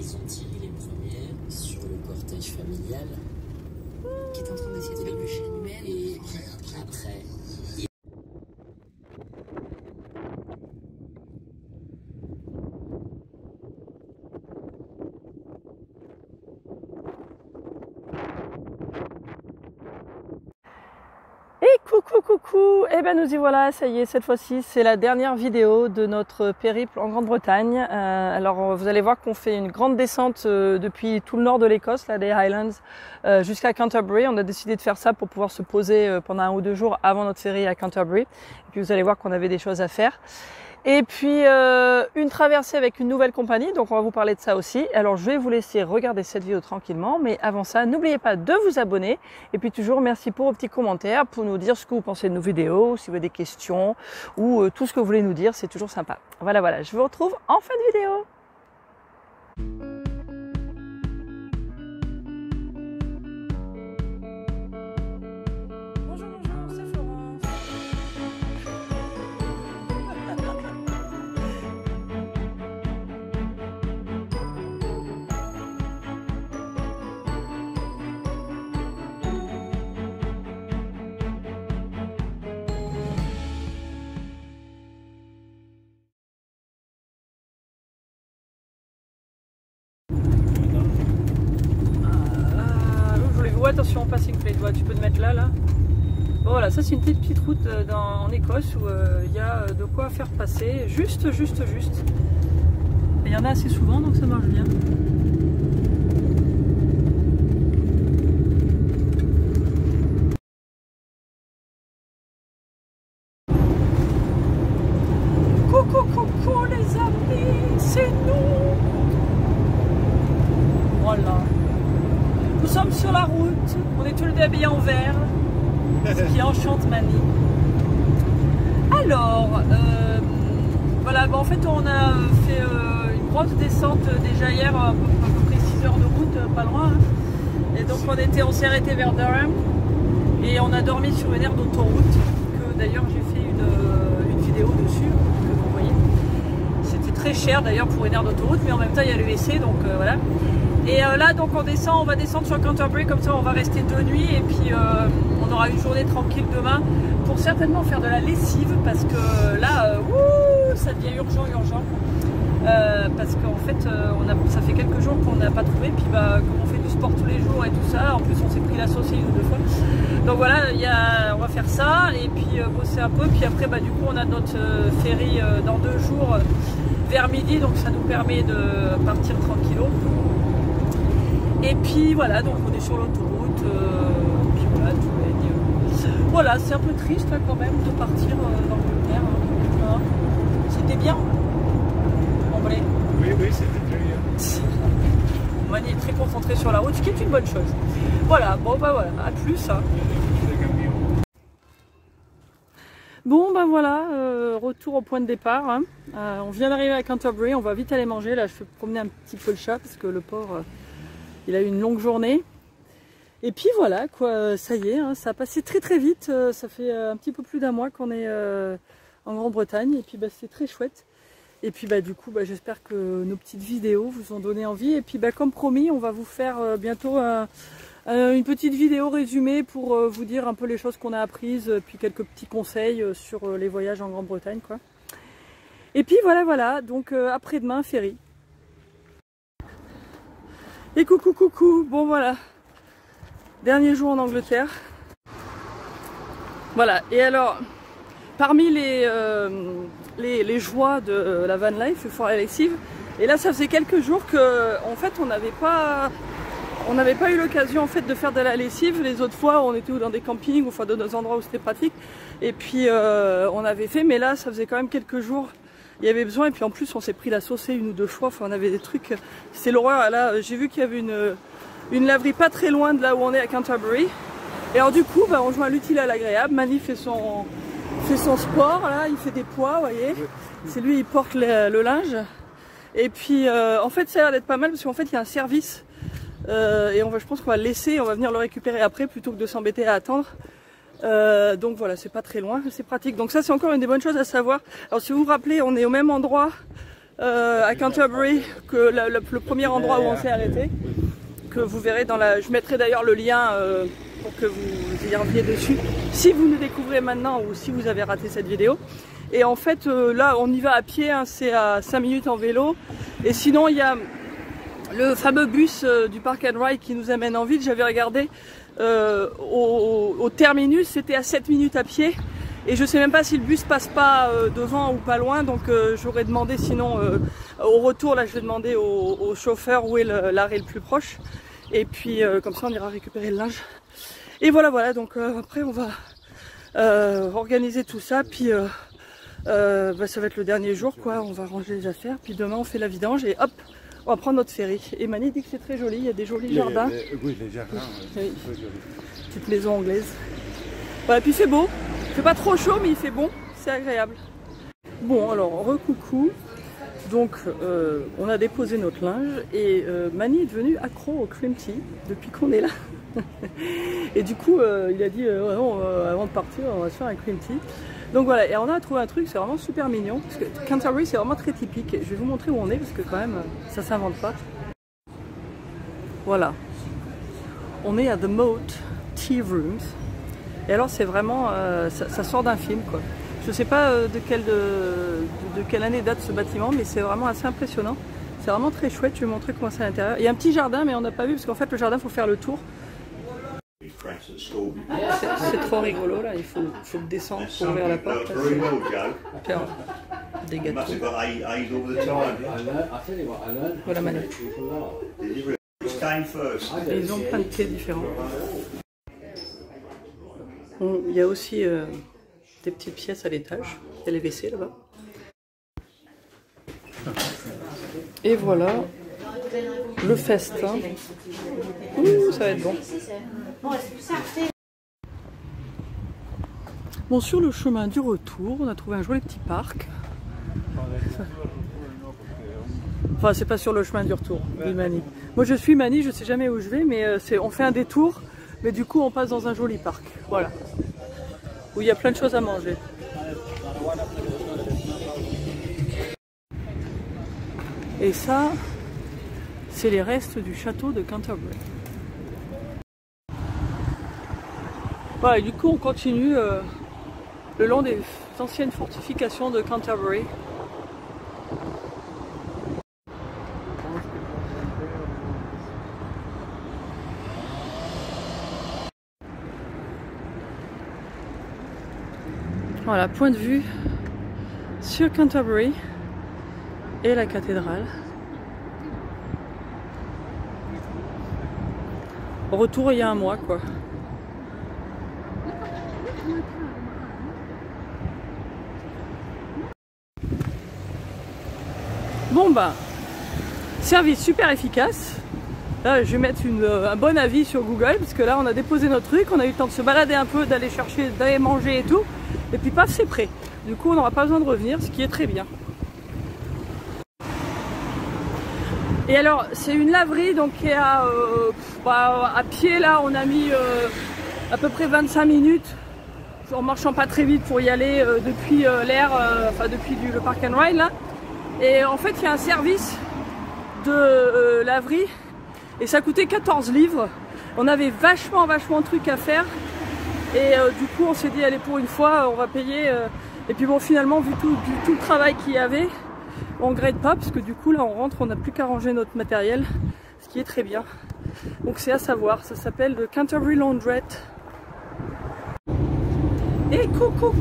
sont tirés les premiers sur le cortège familial qui est en train d'essayer de faire le chaîne et après. Coucou, et ben nous y voilà, ça y est, cette fois-ci c'est la dernière vidéo de notre périple en Grande-Bretagne. Alors vous allez voir qu'on fait une grande descente depuis tout le nord de l'Écosse, là des Highlands, jusqu'à Canterbury. On a décidé de faire ça pour pouvoir se poser pendant 1 ou 2 jours avant notre série à Canterbury. Et puis vous allez voir qu'on avait des choses à faire. Et puis une traversée avec une nouvelle compagnie, donc on va vous parler de ça aussi. Alors je vais vous laisser regarder cette vidéo tranquillement, mais avant ça, n'oubliez pas de vous abonner. Et puis toujours merci pour vos petits commentaires, pour nous dire ce que vous pensez de nos vidéos, si vous avez des questions ou tout ce que vous voulez nous dire, c'est toujours sympa. Voilà, je vous retrouve en fin de vidéo. Attention, passing plate, tu peux te mettre là. Bon, voilà, ça c'est une petite route en Écosse où il y a de quoi faire passer, juste. Il y en a assez souvent, donc ça marche bien. Coucou les amis, c'est nous. Voilà. Nous sommes sur la route, on est tous les deux habillés en vert, ce qui enchante Mani. Alors, voilà, en fait on a fait une grosse descente déjà hier, à peu près 6 heures de route, pas loin. Et donc on s'est arrêté vers Durham et on a dormi sur une aire d'autoroute, que d'ailleurs j'ai fait une vidéo dessus, que vous voyez. C'était très cher d'ailleurs pour une aire d'autoroute, mais en même temps il y a l'ESC, donc voilà. Et là donc on va descendre sur Canterbury, comme ça on va rester 2 nuits et puis on aura une journée tranquille demain pour certainement faire de la lessive parce que là ça devient urgent parce qu'en fait ça fait quelques jours qu'on n'a pas trouvé, puis comme on fait du sport tous les jours et tout ça, en plus on s'est pris la sauce 1 ou 2 fois, donc voilà, on va faire ça et puis bosser un peu, puis après du coup on a notre ferry dans 2 jours vers midi, donc ça nous permet de partir tranquillo. Et puis voilà, donc on est sur l'autoroute, puis voilà, tout baigne. Voilà, c'est un peu triste là, quand même de partir dans l'Angleterre. Hein. C'était bien, en vrai. Oui, c'était très bien. Mani est très concentré sur la route, ce qui est une bonne chose. Voilà, voilà, à plus. Hein. Bon voilà, retour au point de départ. Hein. On vient d'arriver à Canterbury, on va vite aller manger. Là je vais promener un petit peu le chat parce que le porc... il a eu une longue journée. Et puis voilà, quoi, ça y est, hein, ça a passé très vite. Ça fait un petit peu plus d'1 mois qu'on est en Grande-Bretagne. Et puis c'est très chouette. Et puis du coup, j'espère que nos petites vidéos vous ont donné envie. Et puis comme promis, on va vous faire bientôt une petite vidéo résumée pour vous dire un peu les choses qu'on a apprises. Puis quelques petits conseils sur les voyages en Grande-Bretagne, quoi. Et puis voilà, donc après-demain, ferry. Et coucou, bon voilà, dernier jour en Angleterre. Voilà, et alors, parmi les joies de la van life, il faut la lessive. Et là, ça faisait quelques jours qu'en fait, on n'avait pas eu l'occasion en fait de faire de la lessive. Les autres fois, on était dans des campings ou dans des endroits où c'était pratique. Et puis, on avait fait, mais là, ça faisait quand même quelques jours. Il y avait besoin, et puis en plus on s'est pris la saucée 1 ou 2 fois, on avait des trucs, c'est l'horreur. Là j'ai vu qu'il y avait une laverie pas très loin de là où on est à Canterbury, et alors du coup on joint l'utile à l'agréable. Mani fait son sport, là il fait des poids, vous voyez, c'est lui il porte le linge, et puis en fait ça a l'air d'être pas mal parce qu'en fait il y a un service, et je pense qu'on va le laisser, on va venir le récupérer après plutôt que de s'embêter à attendre. Donc voilà, c'est pas très loin, c'est pratique. Donc ça c'est encore une des bonnes choses à savoir. Alors si vous vous rappelez, on est au même endroit à Canterbury, que le premier endroit où on s'est arrêté, que vous verrez dans la... Je mettrai d'ailleurs le lien pour que vous y reviez dessus, si vous nous découvrez maintenant ou si vous avez raté cette vidéo. Et en fait, là, on y va à pied, hein, c'est à 5 minutes en vélo. Et sinon, il y a le fameux bus du Park and Ride qui nous amène en ville. J'avais regardé au terminus, c'était à 7 minutes à pied. Et je sais même pas si le bus passe pas devant ou pas loin, donc j'aurais demandé sinon au retour, là je vais demander au chauffeur où est l'arrêt le plus proche. Et puis comme ça on ira récupérer le linge. Et voilà, donc après on va organiser tout ça, puis ça va être le dernier jour quoi, on va ranger les affaires, puis demain on fait la vidange et hop, on va prendre notre ferry. Et Mani dit que c'est très joli, il y a des jolis jardins. Oui, les jardins, oui. Petite maison anglaise. Voilà, puis il fait beau. Il fait pas trop chaud mais il fait bon, c'est agréable. Bon alors recoucou, donc on a déposé notre linge et Mani est devenu accro au cream tea depuis qu'on est là. Et du coup il a dit non, avant de partir on va se faire un cream tea. Donc voilà, et on a trouvé un truc, c'est vraiment super mignon, parce que Canterbury c'est vraiment très typique. Je vais vous montrer où on est parce que quand même ça s'invente pas. Voilà, on est à The Moat Tea Rooms. Et alors c'est vraiment, ça sort d'un film quoi. Je sais pas de quelle année date ce bâtiment, mais c'est vraiment assez impressionnant. C'est vraiment très chouette, je vais vous montrer comment c'est à l'intérieur. Il y a un petit jardin mais on n'a pas vu parce qu'en fait le jardin il faut faire le tour. C'est trop rigolo là, il faut descendre pour ouvrir la porte. Faire des gâteaux. Voilà Manu. Et ils ont plein de thés différents. Il y a aussi des petites pièces à l'étage, il y a les WC là-bas. Et voilà le festin. Ouh, ça va être bon. Bon, sur le chemin du retour, on a trouvé un joli petit parc. Enfin, c'est pas sur le chemin du retour, oui, Mani. Moi je suis Mani, je sais jamais où je vais, mais on fait un détour. Mais du coup on passe dans un joli parc, voilà, où il y a plein de choses à manger. Et ça, c'est les restes du château de Canterbury. Voilà, et du coup on continue le long des anciennes fortifications de Canterbury. Voilà, point de vue sur Canterbury et la cathédrale. Retour il y a un mois quoi. Bon bah, service super efficace. Là je vais mettre un bon avis sur Google parce que là on a déposé notre truc, on a eu le temps de se balader un peu, d'aller chercher, d'aller manger et tout. Et puis paf, c'est prêt. Du coup on n'aura pas besoin de revenir, ce qui est très bien. Et alors c'est une laverie donc qui est à pied là, on a mis à peu près 25 minutes en marchant pas très vite pour y aller depuis depuis le Park and Ride là. Et en fait il y a un service de laverie et ça coûtait 14 livres. On avait vachement de trucs à faire. Et du coup on s'est dit allez pour une fois on va payer et puis bon finalement vu tout le travail qu'il y avait on regrette pas parce que du coup là on rentre, on n'a plus qu'à ranger notre matériel, ce qui est très bien. Donc c'est à savoir, ça s'appelle le Canterbury Laundrette. Et coucou.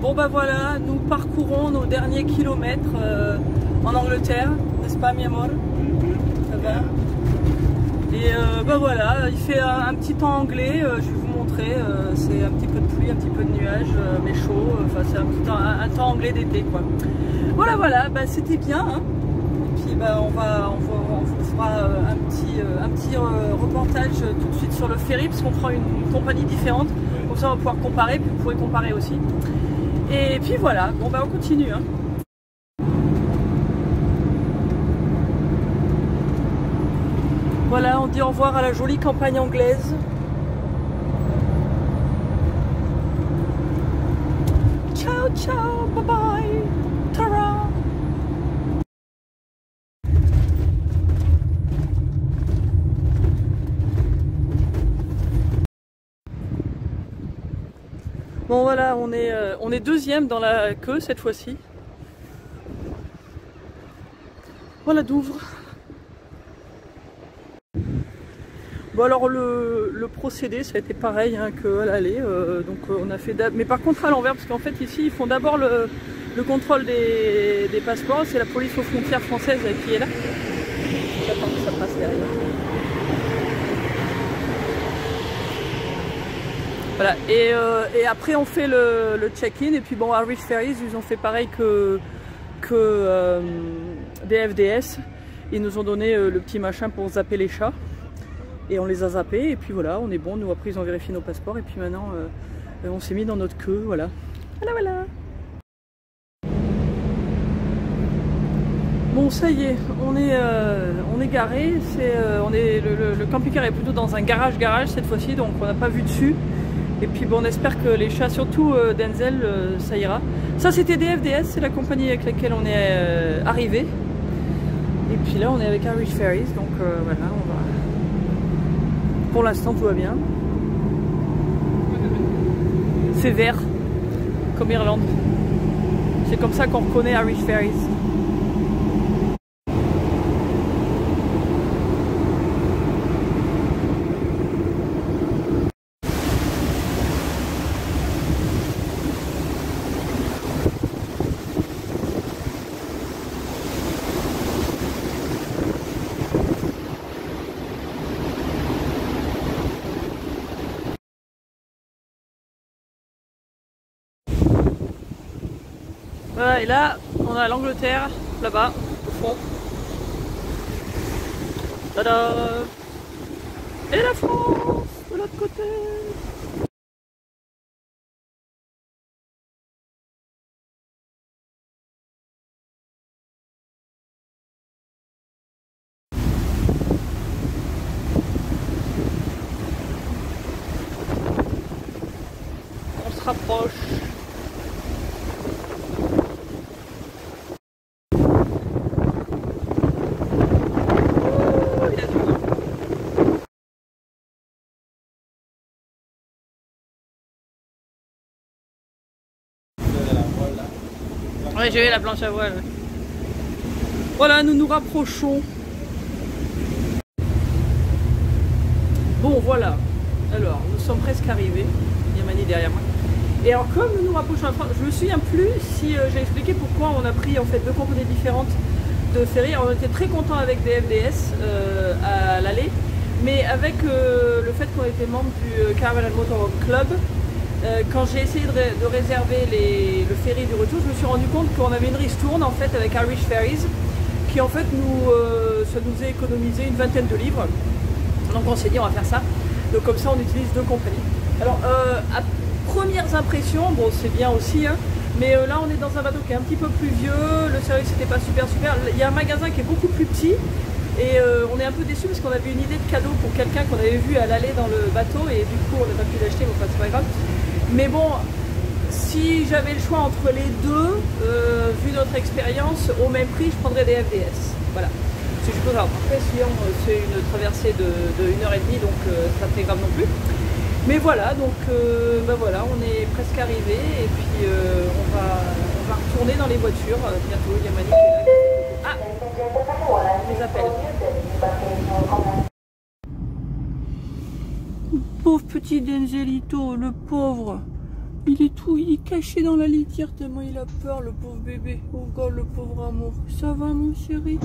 Bon bah voilà, nous parcourons nos derniers kilomètres en Angleterre, n'est-ce pas mi amor? Ça va? Et bah voilà, il fait un petit temps anglais, je vais vous montrer, c'est un petit peu de pluie, un petit peu de nuages, mais chaud, enfin c'est un temps anglais d'été quoi. Voilà, bah c'était bien, hein. Et puis bah on vous fera un petit reportage tout de suite sur le ferry, parce qu'on prend une compagnie différente, comme ça on va pouvoir comparer, puis vous pourrez comparer aussi. Et puis voilà, bon bah on continue, hein. Voilà, on dit au revoir à la jolie campagne anglaise. Ciao, bye bye, ta-ra. voilà, on est deuxième dans la queue cette fois-ci. Voilà Douvres. Bon alors le procédé ça a été pareil hein, qu'à l'aller, donc on a fait mais par contre à l'envers parce qu'en fait ici ils font d'abord le contrôle des passeports, c'est la police aux frontières française qui est là. J'attends que ça passe derrière. Voilà, et après on fait le check-in et puis bon à Irish Ferries ils ont fait pareil que des FDS, ils nous ont donné le petit machin pour zapper les chats. Et on les a zappés et puis voilà, on est bon. Nous après ils ont vérifié nos passeports et puis maintenant on s'est mis dans notre queue, voilà. Voilà. Bon ça y est, on est garé. Le camping-car est plutôt dans un garage cette fois-ci, donc on n'a pas vu dessus. Et puis bon, on espère que les chats, surtout Denzel, ça ira. Ça c'était des FDS, c'est la compagnie avec laquelle on est arrivé. Et puis là on est avec Irish Ferries, donc voilà, on va. Pour l'instant tout va bien. C'est vert, comme Irlande. C'est comme ça qu'on reconnaît Irish Ferries. Voilà, et là, on a l'Angleterre, là-bas, au fond. Tada! Et la France, de l'autre côté. On se rapproche. Ouais, j'ai vu la planche à voile. Voilà, nous nous rapprochons. Bon, voilà. Alors, nous sommes presque arrivés. Il y a Mani derrière moi. Et alors, comme nous nous rapprochons, je me souviens plus si j'ai expliqué pourquoi on a pris en fait deux compagnies différentes de ferry. Alors, on était très contents avec des FDS à l'aller, mais avec le fait qu'on était membre du Caravan and Motor Club. Quand j'ai essayé de réserver le ferry du retour, je me suis rendu compte qu'on avait une ristourne en fait avec Irish Ferries qui en fait ça nous a économisé une vingtaine de livres. Donc on s'est dit on va faire ça. Donc comme ça on utilise deux compagnies. Alors à premières impressions, bon c'est bien aussi, hein, mais là on est dans un bateau qui est un petit peu plus vieux, le service n'était pas super. Il y a un magasin qui est beaucoup plus petit. Et on est un peu déçus parce qu'on avait une idée de cadeau pour quelqu'un qu'on avait vu à l'aller dans le bateau et du coup on n'a pas pu l'acheter, mais enfin c'est pas grave. Mais bon, si j'avais le choix entre les deux, vu notre expérience, au même prix, je prendrais des FDS. Voilà. C'est juste grave. Après, sinon, c'est une traversée de 1h30, donc ça fait grave non plus. Mais voilà, donc ben voilà, on est presque arrivé et puis on va retourner dans les voitures bientôt. Il y a Mani qui est là. Ah, on les appelle. Pauvre petit Denzelito, le pauvre. Il est caché dans la litière tellement il a peur, le pauvre bébé. Oh God, le pauvre amour. Ça va mon chéri?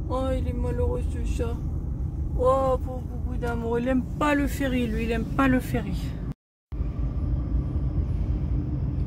Oh, il est malheureux ce chat. Oh, pauvre boubou d'amour. Il aime pas le ferry, lui, il aime pas le ferry.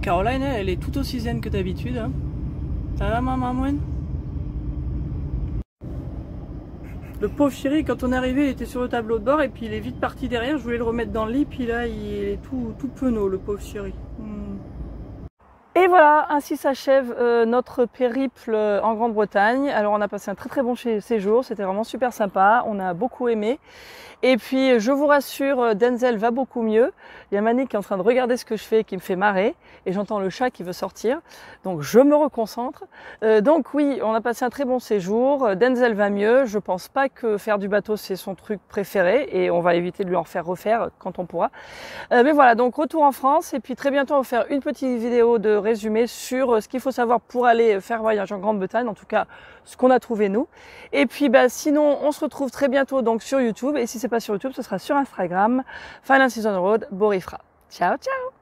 Caroline, elle est tout aussi zen que d'habitude. Hein. Ça va, maman? Le pauvre chéri, quand on est arrivé, il était sur le tableau de bord et puis il est vite parti derrière. Je voulais le remettre dans le lit, puis là, il est tout penaud, le pauvre chéri. Et voilà, ainsi s'achève notre périple en Grande-Bretagne. Alors on a passé un très très bon séjour, c'était vraiment super sympa, on a beaucoup aimé. Et puis je vous rassure, Denzel va beaucoup mieux. Il y a Mani qui est en train de regarder ce que je fais et qui me fait marrer. Et j'entends le chat qui veut sortir. Donc je me reconcentre. Donc oui, on a passé un très bon séjour. Denzel va mieux. Je pense pas que faire du bateau c'est son truc préféré. Et on va éviter de lui en refaire quand on pourra. Mais voilà, donc retour en France. Et puis très bientôt on va faire une petite vidéo de résumé sur ce qu'il faut savoir pour aller faire voyage en Grande-Bretagne. En tout cas, ce qu'on a trouvé nous. Et puis sinon, on se retrouve très bientôt donc sur YouTube. Et si c'est pas sur YouTube, ce sera sur Instagram, Finance is on the road, Borifra. Ciao, ciao!